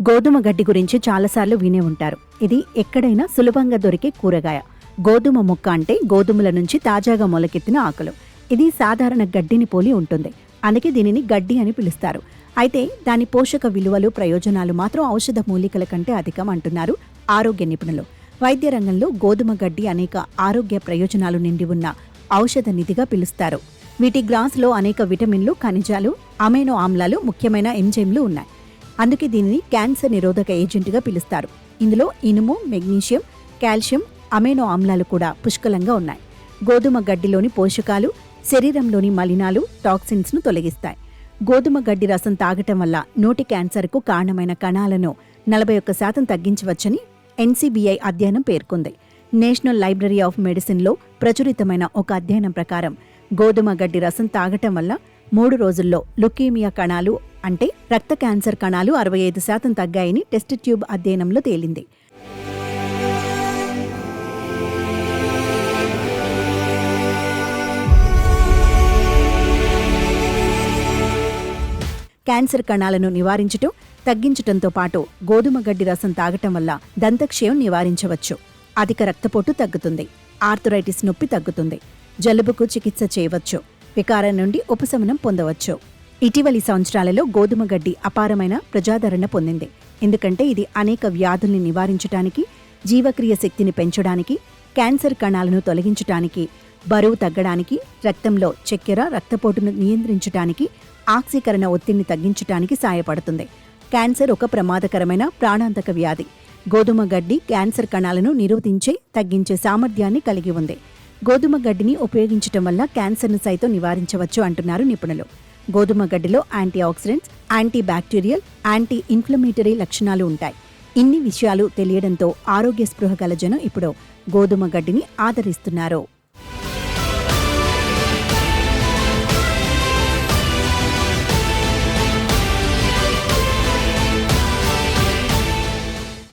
గోధుమ గడ్డి గురించి చాలాసార్లు వినే ఉంటారు. ఇది ఎక్కడైనా సులభంగా దొరికే కూరగాయ. గోధుమ మొక్క అంటే గోధుమల నుంచి తాజాగా మొలకెత్తిన ఆకులు. ఇది సాధారణ గడ్డిని పోలి ఉంటుంది. అందుకే దీనిని గడ్డి అని పిలుస్తారు. అయితే దాని పోషక విలువలు, ప్రయోజనాలు మాత్రం ఔషధ మూలికల కంటే అధికం అంటున్నారు ఆరోగ్య నిపుణులు. వైద్య రంగంలో గోధుమ గడ్డి అనేక ఆరోగ్య ప్రయోజనాలు నిండి ఉన్న ఔషధ నిధిగా పిలుస్తారు. వీటి గ్రాస్లో అనేక విటమిన్లు, ఖనిజాలు, అమైనో ఆమ్లాలు, ముఖ్యమైన ఎంజైమ్లు ఉన్నాయి. అందుకే దీనిని క్యాన్సర్ నిరోధక ఏజెంట్గా పిలుస్తారు. ఇందులో ఇనుము, మెగ్నీషియం, కాల్షియం, అమైనో ఆమ్లాలు కూడా పుష్కలంగా ఉన్నాయి. గోధుమ గడ్డిలోని పోషకాలు శరీరంలోని మలినాలు, టాక్సిన్స్ను తొలగిస్తాయి. గోధుమ గడ్డి రసం తాగటం వల్ల నోటి క్యాన్సర్కు కారణమైన కణాలను 41% తగ్గించవచ్చని NCBI అధ్యయనం పేర్కొంది. నేషనల్ లైబ్రరీ ఆఫ్ మెడిసిన్లో ప్రచురితమైన ఒక అధ్యయనం ప్రకారం గోధుమ గడ్డి రసం తాగటం వల్ల 3 రోజుల్లో లుకీమియా కణాలు అంటే రక్త క్యాన్సర్ కణాలు 65% తగ్గాయని టెస్ట్ ట్యూబ్ అధ్యయనంలో తేలింది. క్యాన్సర్ కణాలను నివారించటం, తగ్గించటంతో పాటు గోధుమ గడ్డి రసం తాగటం వల్ల దంతక్షయం నివారించవచ్చు. అధిక రక్తపోటు తగ్గుతుంది. ఆర్థరైటిస్ నొప్పి తగ్గుతుంది. జలుబుకు చికిత్స చేయవచ్చు. వికారం నుండి ఉపశమనం పొందవచ్చు. ఇటీవలి సంవత్సరాలలో గోధుమ గడ్డి అపారమైన ప్రజాదరణ పొందింది. ఎందుకంటే ఇది అనేక వ్యాధుల్ని నివారించడానికి, జీవక్రియ శక్తిని పెంచడానికి, క్యాన్సర్ కణాలను తొలగించడానికి, బరువు తగ్గడానికి, రక్తంలో చక్కెర, రక్తపోటును నియంత్రించడానికి, ఆక్సీకరణ ఒత్తిడిని తగ్గించడానికి సాయపడుతుంది. క్యాన్సర్ ఒక ప్రమాదకరమైన ప్రాణాంతక వ్యాధి. గోధుమ గడ్డి క్యాన్సర్ కణాలను నిరోధించే, తగ్గించే సామర్థ్యాన్ని కలిగి ఉంది. గోధుమ గడ్డిని ఉపయోగించటం వల్ల క్యాన్సర్ను సైతం నివారించవచ్చు అంటున్నారు నిపుణులు. గోధుమ గడ్డిలో antioxidants, antibacterial, anti inflammatory లక్షణాలు ఉంటాయి. ఇన్ని విషయాలు తెలియడంతో ఆరోగ్య స్పృహ గల జనం ఇప్పుడు గోధుమ గడ్డిని ఆదరిస్తున్నారు.